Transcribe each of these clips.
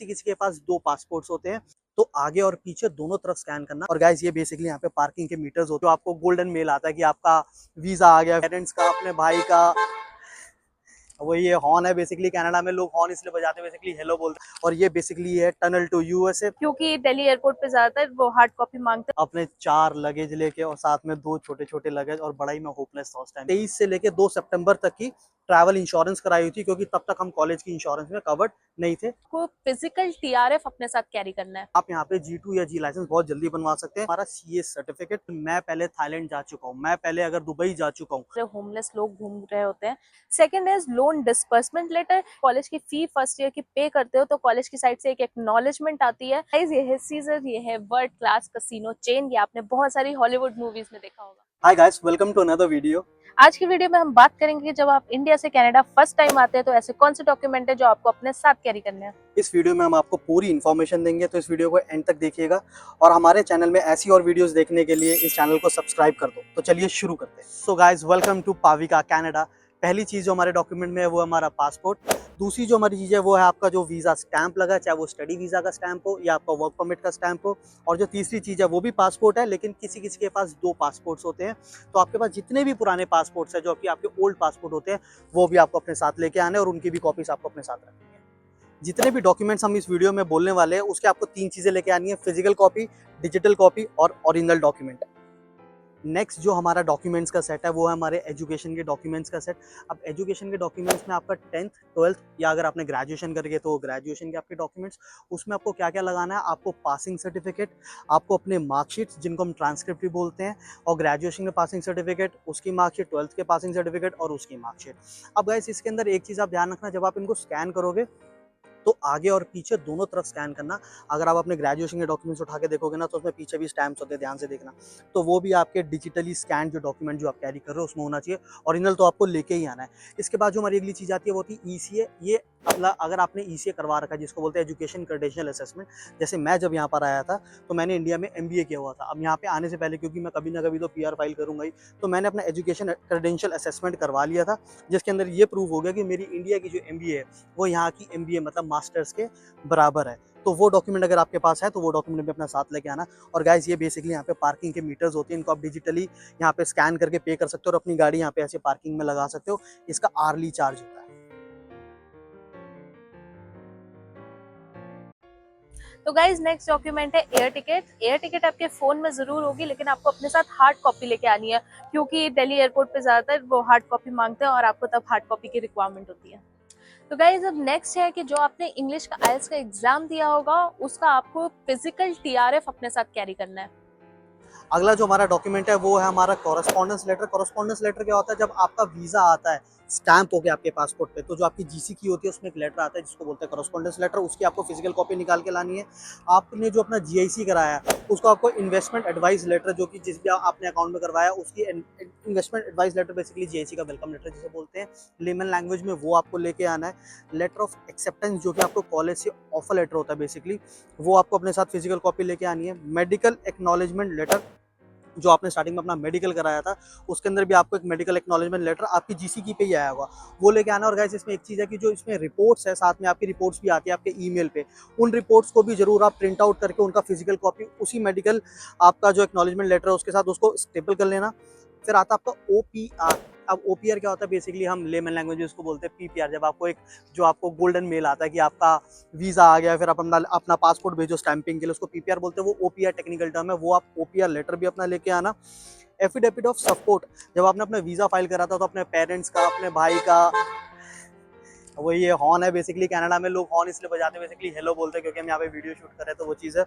किसी के पास 2 पासपोर्ट्स होते हैं, तो आगे और पीछे दोनों तरफ स्कैन करना। और गाइस ये बेसिकली यहाँ पे पार्किंग के मीटर्स होते हैं। तो आपको गोल्डन मेल आता है कि आपका वीजा आ गया, पेरेंट्स का, अपने भाई का। वो ये हॉर्न है, बेसिकली कनाडा में लोग हॉर्न इसलिए बजाते हैं, बेसिकली हेलो बोलते हैं। और ये बेसिकली है टनल टू यूएसए, क्योंकि दिल्ली एयरपोर्ट पे ज्यादातर वो हार्ड कॉपी मांगते हैं। अपने 4 लगेज लेके और साथ में 2 छोटे छोटे लगेज, और बड़ा ही मैं होपलेस था उस टाइम। 23 से लेके 2 सितंबर तक की ट्रैवल इंश्योरेंस कराई हुई थी, क्योंकि तब तक हम कॉलेज की इंश्योरेंस में कवर्ड नहीं थे। को फिजिकल टीआरएफ अपने साथ कैरी करना है। आप यहाँ पे G2 या G लाइसेंस बहुत जल्दी बनवा सकते हैं। हमारा CA सर्टिफिकेट, मैं पहले थाईलैंड जा चुका हूँ, मैं पहले अगर दुबई जा चुका हूँ। होमलेस लोग घूम रहे होते हैं। Second is loan disbursement letter. College की फी फर्स्ट ईयर की पे करते हो तो कॉलेज की साइड से एक एक्नॉलेजमेंट आती है। ये है सीजर, ये है वर्ल्ड क्लास कसिनो चेन। ये आपने बहुत सारी हॉलीवुड मूवीज में देखा होगा। Hi guys, welcome to another video. आज की वीडियो में हम बात करेंगे कि जब आप इंडिया से कनाडा फर्स्ट टाइम आते हैं तो ऐसे कौन से डॉक्यूमेंट है जो आपको अपने साथ कैरी करने हैं। इस वीडियो में हम आपको पूरी इन्फॉर्मेशन देंगे, तो इस वीडियो को एंड तक देखिएगा। और हमारे चैनल में ऐसी और वीडियोस देखने के लिए इस चैनल को सब्सक्राइब कर दो। तो चलिए शुरू करते हैं। So guys, welcome to Pavika Canada. पहली चीज़ जो हमारे डॉक्यूमेंट में है वो है हमारा पासपोर्ट। दूसरी जो हमारी चीज़ है वो है आपका जो वीज़ा स्टैंप लगा, चाहे वो स्टडी वीज़ा का स्टैंप हो या आपका वर्क परमिट का स्टैंप हो। और जो तीसरी चीज़ है वो भी पासपोर्ट है, लेकिन किसी किसी के पास 2 पासपोर्ट्स होते हैं। तो आपके पास जितने भी पुराने पासपोर्ट्स हैं, जो कि आपके ओल्ड पासपोर्ट होते हैं, वो भी आपको अपने साथ लेके आने, और उनकी भी कॉपीज आपको अपने साथ रखनी है। जितने भी डॉक्यूमेंट्स हम इस वीडियो में बोलने वाले हैं, उसके आपको 3 चीज़ें लेके आनी है: फिजिकल कॉपी, डिजिटल कॉपी और ओरिजिनल डॉक्यूमेंट। नेक्स्ट जो हमारा डॉक्यूमेंट्स का सेट है वो है हमारे एजुकेशन के डॉक्यूमेंट्स का सेट। अब एजुकेशन के डॉक्यूमेंट्स में आपका 10th 12th या अगर आपने ग्रेजुएशन करके तो ग्रेजुएशन के आपके डॉक्यूमेंट्स। उसमें आपको क्या क्या लगाना है: आपको पासिंग सर्टिफिकेट, आपको अपने मार्कशीट्स जिनको हम ट्रांसक्रिप्ट भी बोलते हैं, और ग्रेजुएशन के पासिंग सर्टिफिकेट, उसकी मार्कशीट, 12th के पासिंग सर्टिफिकेट और उसकी मार्कशीट। अब गाइस इसके अंदर एक चीज़ आप ध्यान रखना, जब आप इनको स्कैन करोगे तो आगे और पीछे दोनों तरफ स्कैन करना। अगर आप अपने ग्रेजुएशन के डॉक्यूमेंट्स उठा के देखोगे ना, तो उसमें पीछे भी स्टैम्प्स होते हैं, ध्यान से देखना। तो वो भी आपके डिजिटली स्कैन जो डॉक्यूमेंट जो आप कैरी कर रहे हो उसमें होना चाहिए। ओरिजिनल तो आपको लेके ही आना है। इसके बाद जो हमारी अगली चीज़ आती है वो होती है ECA। ये अगर आपने ECA करवा रखा है, जिसको बोलते हैं एजुकेशन क्रेडेंशियल असेसमेंट। जैसे मैं जब यहाँ पर आया था तो मैंने इंडिया में MBA किया हुआ था। अब यहाँ पे आने से पहले, क्योंकि मैं कभी ना कभी तो PR फाइल करूंगा ही, तो मैंने अपना एजुकेशन क्रेडेंशियल असेसमेंट करवा लिया था, जिसके अंदर ये प्रूव हो गया कि मेरी इंडिया की जो MBA है वो यहाँ की MBA मतलब मास्टर्स के बराबर है। तो वो डॉक्यूमेंट अगर आपके पास है तो वो डॉक्यूमेंट भी अपना साथ लेके आना। और गाइस ये बेसिकली यहाँ पे पार्किंग के मीटर्स होते हैं, इनको आप डिजिटली यहाँ पे स्कैन करके पे कर सकते हो और अपनी गाड़ी यहाँ पे ऐसे पार्किंग में लगा सकते हो। इसका आर्ली चार्ज होता है। तो गाइज नेक्स्ट डॉक्यूमेंट है एयर टिकट। एयर टिकट आपके फोन में जरूर होगी, लेकिन आपको अपने साथ हार्ड कॉपी लेके आनी है, क्योंकि दिल्ली एयरपोर्ट पे ज्यादातर वो हार्ड कॉपी मांगते हैं और आपको तब हार्ड कॉपी की रिक्वायरमेंट होती है। तो गाइज अब नेक्स्ट है कि जो आपने इंग्लिश का IELTS का एग्जाम दिया होगा उसका आपको फिजिकल TRF अपने साथ कैरी करना है। अगला जो हमारा डॉक्यूमेंट है वो है हमारा कॉरेस्पॉन्डेंस लेटर। कॉरेस्पॉन्डेंस लेटर क्या होता है? जब आपका वीज़ा आता है स्टैंप हो गया आपके पासपोर्ट पे, तो जो आपकी GC की होती है उसमें एक लेटर आता है जिसको बोलते हैं कॉरेस्पॉन्डेंस लेटर। उसकी आपको फिजिकल कॉपी निकाल के लानी है। आपने जो अपना GIC कराया है उसको आपको इन्वेस्टमेंट एडवाइस लेटर, जो कि जिस भी आपने अकाउंट में करवाया उसकी investment advice letter, basically GIC का वेलकम लेटर जिसे बोलते हैं लेमन लैंग्वेज में, वो आपको लेके आना है। लेटर ऑफ एक्सेप्टेंस जो कि आपको कॉलेज से ऑफर लेटर होता है बेसिकली, वो आपको अपने साथ फिजिकल कॉपी लेके आनी है। मेडिकल एक्नॉलेजमेंट लेटर, जो आपने स्टार्टिंग में अपना मेडिकल कराया था उसके अंदर भी आपको एक मेडिकल एक्नॉलेजमेंट लेटर आपकी GC की पे ही आया होगा, वो लेके आना। और गाइस इसमें एक चीज़ है कि जो इसमें रिपोर्ट्स है, साथ में आपकी रिपोर्ट्स भी आती है आपके ईमेल पे, उन रिपोर्ट्स को भी जरूर आप प्रिंट आउट करके उनका फिजिकल कॉपी उसी मेडिकल आपका जो एक्नॉलेजमेंट लेटर है उसके साथ उसको स्टेपल कर लेना। फिर आता है आपका OPR। अब OPR क्या होता है? बेसिकली हम लेमन लैंग्वेज में इसको बोलते हैं PPR। जब आपको एक जो आपको गोल्डन मेल आता है कि आपका वीज़ा आ गया, फिर आप अपना पासपोर्ट भेजो स्टैंपिंग के लिए, उसको PPR बोलते हैं। वो OPR टेक्निकल टर्म है, वो आप OPR लेटर भी अपना लेके आना। एफिडेविट ऑफ सपोर्ट, जब आपने अपना वीज़ा फाइल करा था तो अपने पेरेंट्स का, अपने भाई का। वो ये हॉर्न है, बेसिकली कनाडा में लोग हॉर्न इसलिए बजाते हैं, बेसिकली हेलो बोलते हैं, क्योंकि हम यहाँ पे वीडियो शूट कर रहे हैं, तो वो चीज़ है।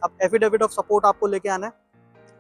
अब एफिडेविट ऑफ सपोर्ट आपको लेके आना है।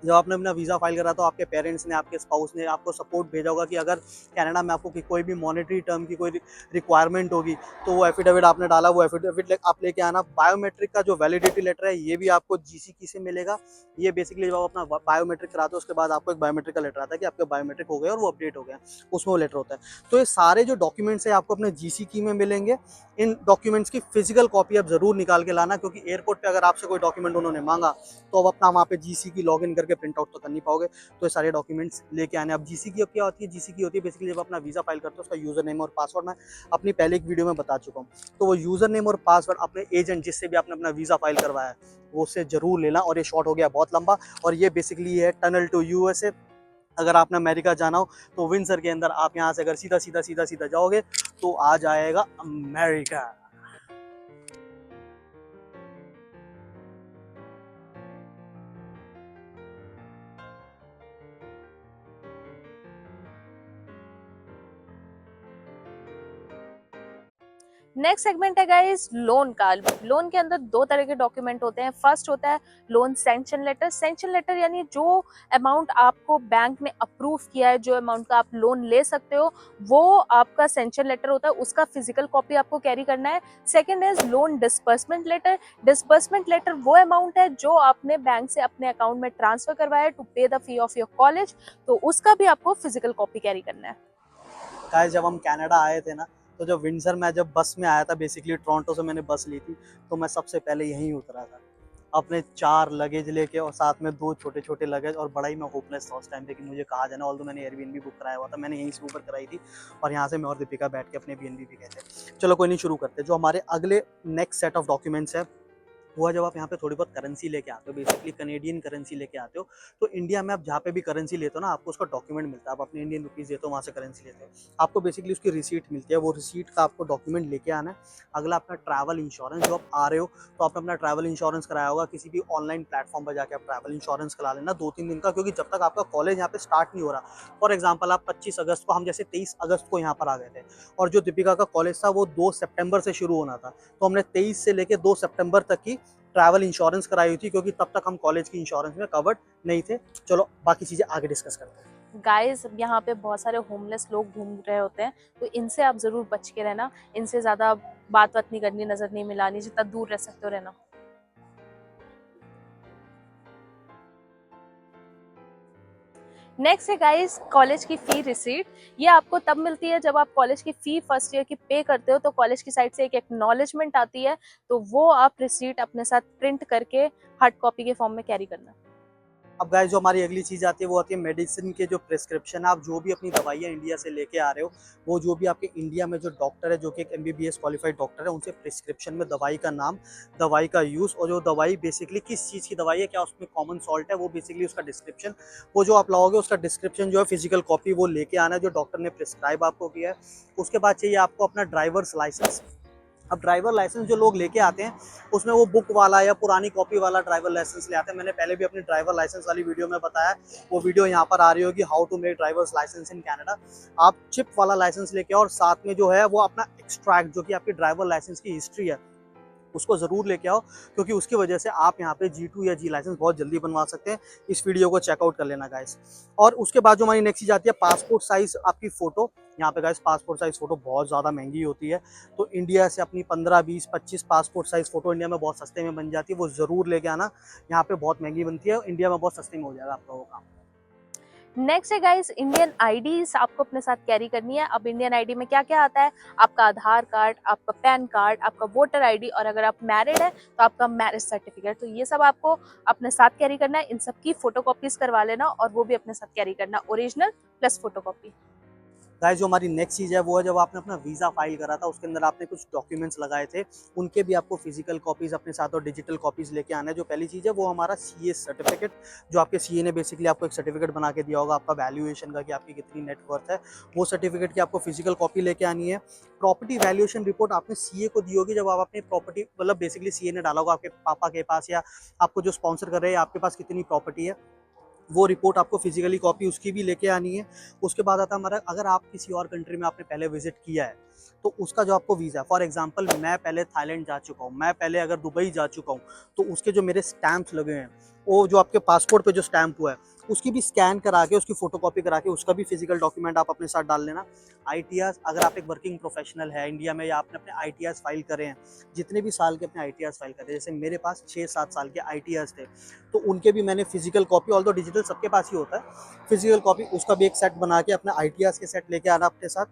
जब आपने अपना वीज़ा फाइल करा तो आपके पेरेंट्स ने, आपके स्पाउस ने आपको सपोर्ट भेजा होगा कि अगर कनाडा में आपको कोई भी मॉनेटरी टर्म की कोई रिक्वायरमेंट होगी तो वो एफिडेविट आपने डाला, वो एफिडेविट आप लेके आना। बायोमेट्रिक का जो वैलिडिटी लेटर है ये भी आपको GC की से मिलेगा। ये बेसिकली जब आप अपना बायोमेट्रिक कराते हो उसके बाद आपको एक बायोमेट्रिक का लेटर आता है कि आपके बायोमेट्रिक हो गए और वो अपडेट हो गया, उसमें वो लेटर होता है। तो ये सारे जो डॉक्यूमेंट्स है आपको अपने GC की में मिलेंगे। इन डॉक्यूमेंट्स की फिजिकल कॉपी आप जरूर निकाल के लाना, क्योंकि एयरपोर्ट पे अगर आपसे कोई डॉक्यूमेंट उन्होंने मांगा तो अब अपना वहाँ पे GC की लॉगिन करके के प्रिंट आउट तो कर नहीं पाओगे, तो ये सारे डॉक्यूमेंट्स लेके आने। अब जीसी की क्या होती है, जीसी की होती है बेसिकली जब अपना वीज़ा फाइल करते हो उसका यूज़र नेम और पासवर्ड मैं अपनी पहले एक वीडियो में बता चुका हूँ। तो वो यूज़र नेम और पासवर्ड अपने एजेंट जिससे भी आपने अपना वीज़ा फाइल करवाया है वो उससे ज़रूर लेना। और ये शॉर्ट हो गया बहुत लंबा, और ये बेसिकली है टनल टू यूएसए। अगर आपने अमेरिका जाना हो तो विंडसर के अंदर आप यहाँ से अगर सीधा सीधा सीधा सीधा जाओगे तो आ जाएगा अमेरिका। नेक्स्ट सेगमेंट है गाइस लोन का। लोन के अंदर दो तरह के डॉक्यूमेंट होते हैं। फर्स्ट होता है loan sanction letter. Sanction letter यानी जो अमाउंट आपको बैंक ने अप्रूव किया है, जो अमाउंट का आप लोन ले सकते हो, वो आपका सैंक्शन लेटर होता है, उसका फिजिकल कॉपी आपको कैरी करना है। Second is loan disbursement letter. Disbursement letter वो अमाउंट है जो आपने बैंक से अपने अकाउंट में ट्रांसफर करवाया टू पे the fee of your college, तो उसका भी आपको फिजिकल कॉपी कैरी करना है। गाइस जब हम कनाडा आए थे ना, तो जब विंडसर में जब बस में आया था, बेसिकली टोरंटो से मैंने बस ली थी, तो मैं सबसे पहले यहीं उतरा था अपने 4 लगेज लेके, और साथ में 2 छोटे छोटे लगेज। और बड़ा ही मैं होपलेस था उस टाइम पे कि मुझे कहाँ जाना। ऑल्दो मैंने एयरबीएनबी बुक कराया हुआ था, मैंने यहीं से ऊपर कराई थी, और यहाँ से मैं और दीपिका बैठ के अपने बीएनबी भी गए थे। चलो कोई नहीं, शुरू करते। जो हमारे अगले नेक्स्ट सेट ऑफ डॉक्यूमेंट्स है वो है जब आप यहाँ पे थोड़ी बहुत करेंसी लेके आते हो, बेसिकली कनेडियन करेंसी लेके आते हो। तो इंडिया में आप जहाँ पे भी करेंसी लेते हो ना, आपको उसका डॉक्यूमेंट मिलता है। आप अपने इंडियन रुपीज़ देते हो, वहाँ से करेंसी लेते हो, आपको बेसिकली उसकी रिसीट मिलती है। वो रिसीट का आपको डॉक्यूमेंट लेके आना है। अगला अपना ट्रैवल इंश्योरेंस, जो आप आ रहे हो तो आपने अपना ट्रैवल इंश्योरेंस कराया होगा, किसी भी ऑनलाइन प्लेटफॉर्म पर जाकर आप ट्रैवल इंश्योरेंस करा लेना 2-3 दिन का, क्योंकि जब तक आपका कॉलेज यहाँ पे स्टार्ट नहीं हो रहा। फॉर एग्जाम्पल आप 25 अगस्त को, हम जैसे 23 अगस्त को यहाँ पर आ गए थे, और जो दीपिका का कॉलेज था वो 2 सितंबर से शुरू होना था, तो हमने 23 से लेकर 2 सितंबर तक की ट्रैवल इंश्योरेंस कराई हुई थी, क्योंकि तब तक हम कॉलेज की इंश्योरेंस में कवर्ड नहीं थे। चलो बाकी चीज़ें आगे डिस्कस करते हैं। गाइस यहाँ पे बहुत सारे होमलेस लोग घूम रहे होते हैं, तो इनसे आप जरूर बच के रहना। इनसे ज्यादा बात नहीं करनी, नजर नहीं मिलानी, जितना दूर रह सकते हो रहना। नेक्स्ट है गाइस कॉलेज की फी रिसीट। ये आपको तब मिलती है जब आप कॉलेज की फी फर्स्ट ईयर की पे करते हो, तो कॉलेज की साइड से एक एक्नॉलेजमेंट आती है, तो वो आप रिसीट अपने साथ प्रिंट करके हार्ड कॉपी के फॉर्म में कैरी करना। अब गाइस जो हमारी अगली चीज़ आती है वो आती है मेडिसिन के जो प्रिस्क्रिप्शन। आप जो भी अपनी दवाइयाँ इंडिया से लेके आ रहे हो, वो जो भी आपके इंडिया में जो डॉक्टर है, जो कि एक एमबीबीएस क्वालिफाइड डॉक्टर है, उनसे प्रिस्क्रिप्शन में दवाई का नाम, दवाई का यूज़, और जो दवाई बेसिकली किस चीज़ की दवाई है, क्या उसमें कॉमन सॉल्ट है, वो बेसिकली उसका डिस्क्रिप्शन, वो जो आप लाओगे उसका डिस्क्रिप्शन जो है फिजिकल कॉपी वो लेके आना है, जो डॉक्टर ने प्रिस्क्राइब आपको किया है। उसके बाद चाहिए आपको अपना ड्राइवर्स लाइसेंस। अब ड्राइवर लाइसेंस जो लोग लेके आते हैं उसमें वो बुक वाला या पुरानी कॉपी वाला ड्राइवर लाइसेंस ले आते हैं। मैंने पहले भी अपनी ड्राइवर लाइसेंस वाली वीडियो में बताया, वो वीडियो यहाँ पर आ रही होगी, how to make driver's licence in Canada. आप चिप वाला लाइसेंस लेके आओ, और साथ में जो है वो अपना एक्सट्रैक्ट, जो कि आपकी ड्राइवर लाइसेंस की हिस्ट्री है, उसको ज़रूर लेके आओ, क्योंकि उसकी वजह से आप यहाँ पे G2 या जी लाइसेंस बहुत जल्दी बनवा सकते हैं। इस वीडियो को चेकआउट कर लेना गाइस। और उसके बाद जो हमारी नेक्स्ट चीज़ आती है पासपोर्ट साइज़ आपकी फ़ोटो। यहाँ पे गाइस पासपोर्ट साइज़ फ़ोटो बहुत ज़्यादा महंगी होती है, तो इंडिया से अपनी 15, 20, 25 पासपोर्ट साइज़ फ़ोटो इंडिया में बहुत सस्ते में बन जाती है, वो ज़रूर लेके आना। यहाँ पे बहुत महंगी बनती है, इंडिया में बहुत सस्ते में हो जाएगा आपका वो काम। नेक्स्ट है गाइस इंडियन आईडीज आपको अपने साथ कैरी करनी है। अब इंडियन आईडी में क्या क्या आता है? आपका आधार कार्ड, आपका पैन कार्ड, आपका वोटर आईडी, और अगर आप मैरिड है तो आपका मैरिज सर्टिफिकेट। तो ये सब आपको अपने साथ कैरी करना है। इन सब की फोटोकॉपीज करवा लेना, और वो भी अपने साथ कैरी करना, ओरिजिनल प्लस फोटोकॉपी। गाइस जो हमारी नेक्स्ट चीज़ है वो है जब आपने अपना वीज़ा फाइल करा था, उसके अंदर आपने कुछ डॉक्यूमेंट्स लगाए थे, उनके भी आपको फिजिकल कॉपीज़ अपने साथ और डिजिटल कॉपीज़ लेके आना है। जो पहली चीज़ है वो हमारा सीए सर्टिफिकेट, जो आपके सीए ने बेसिकली आपको एक सर्टिफिकेट बना के दिया होगा आपका वैल्यूएशन का, कि आपकी कितनी नेटवर्थ है, वो सर्टिफिकेट की आपको फिजिकल कॉपी लेके आनी है। प्रॉपर्टी वैल्यूएशन रिपोर्ट आपने सीए को दी होगी, जब आप अपनी प्रॉपर्टी, मतलब बेसिकली सीए ने डाला होगा आपके पापा के पास या आपको जो स्पॉन्सर कर रहे हैं, आपके पास कितनी प्रॉपर्टी है, वो रिपोर्ट आपको फिजिकली कॉपी उसकी भी लेके आनी है। उसके बाद आता है हमारा, अगर आप किसी और कंट्री में आपने पहले विजिट किया है, तो उसका जो आपको वीज़ा है, फॉर एग्जांपल मैं पहले थाईलैंड जा चुका हूँ, मैं पहले अगर दुबई जा चुका हूँ, तो उसके जो मेरे स्टैंप्स लगे हैं, वो जो आपके पासपोर्ट पे जो स्टैंप हुआ है, उसकी भी स्कैन करा के, उसकी फ़ोटोकॉपी करा के, उसका भी फिजिकल डॉक्यूमेंट आप अपने साथ डाल लेना। आईटीआर, अगर आप एक वर्किंग प्रोफेशनल है इंडिया में, या आपने अपने आईटीआर फाइल करे हैं, जितने भी साल के अपने आईटीआर फाइल करे, जैसे मेरे पास 6-7 साल के आईटीआर थे, तो उनके भी मैंने फिजिकल कॉपी, ऑल्दो डिजिटल सबके पास ही होता है, फिजिकल कॉपी उसका भी एक सेट बना के अपने आईटीआर के सेट लेके आना अपने साथ।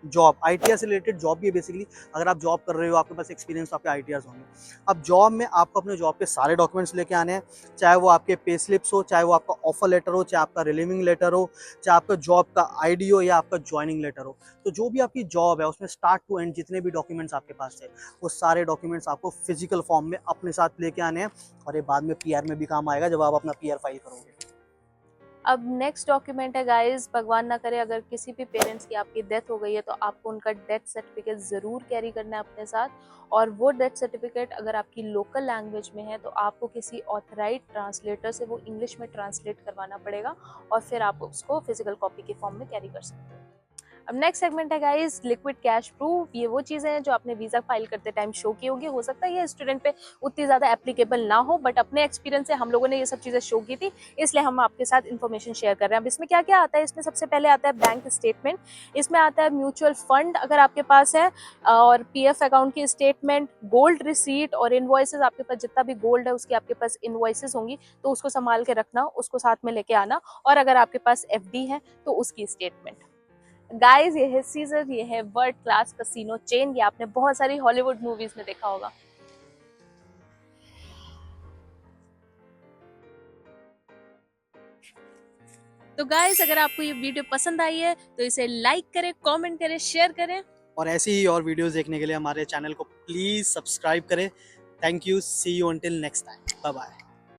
जॉब, आईटीआर से रिलेटेड जॉब भी है बेसिकली। अगर आप जॉब कर रहे हो, आपके पास एक्सपीरियंस, तो आपके आईटीआर होंगे। अब जॉब में आपको अपने जॉब के सारे डॉक्यूमेंट्स लेके आने हैं, चाहे वो आपके पे स्लिप्स हो, चाहे वो आपका ऑफर लेटर हो, चाहे आपका रिलीविंग लेटर हो, चाहे आपका जॉब का आईडी हो, या आपका ज्वाइनिंग लेटर हो। तो जो भी आपकी जॉब है उसमें स्टार्ट टू एंड जितने भी डॉक्यूमेंट्स आपके पास थे, वो सारे डॉक्यूमेंट्स आपको फिजिकल फॉर्म में अपने साथ लेके आने हैं। और ये बाद में पीआर में भी काम आएगा जब आप अपना पीआर फाइल करोगे। अब नेक्स्ट डॉक्यूमेंट है गाइस, भगवान ना करे अगर किसी भी पेरेंट्स की आपकी डेथ हो गई है तो आपको उनका डेथ सर्टिफिकेट ज़रूर कैरी करना है अपने साथ। और वो डेथ सर्टिफिकेट अगर आपकी लोकल लैंग्वेज में है तो आपको किसी ऑथराइज ट्रांसलेटर से वो इंग्लिश में ट्रांसलेट करवाना पड़ेगा, और फिर आप उसको फिजिकल कॉपी के फॉर्म में कैरी कर सकते हैं। अब नेक्स्ट सेगमेंट है गाइस लिक्विड कैश प्रूफ। ये वो चीज़ें हैं जो आपने वीज़ा फाइल करते टाइम शो की होगी। हो सकता है ये स्टूडेंट पे उतनी ज़्यादा एप्लीकेबल ना हो, बट अपने एक्सपीरियंस से हम लोगों ने ये सब चीज़ें शो की थी, इसलिए हम आपके साथ इन्फॉर्मेशन शेयर कर रहे हैं। अब इसमें क्या क्या आता है, इसमें सबसे पहले आता है बैंक स्टेटमेंट, इसमें आता है म्यूचुअल फंड अगर आपके पास है, और पीएफ अकाउंट की स्टेटमेंट, गोल्ड रिसीट और इनवॉइसेस। आपके पास जितना भी गोल्ड है उसकी आपके पास इनवॉइसेस होंगी, तो उसको संभाल के रखना, उसको साथ में लेके आना। और अगर आपके पास एफडी है तो उसकी स्टेटमेंट। गाइस ये है सीजर, ये है वर्ल्ड क्लास कैसीनो चेन, ये आपने बहुत सारी हॉलीवुड मूवीज में देखा होगा। तो गाइस अगर आपको ये वीडियो पसंद आई है तो इसे लाइक करें, कमेंट करें, शेयर करें। और ऐसी ही और वीडियोस देखने के लिए हमारे चैनल को प्लीज़ सब्सक्राइब करें। Thank you, see you until next time, bye bye.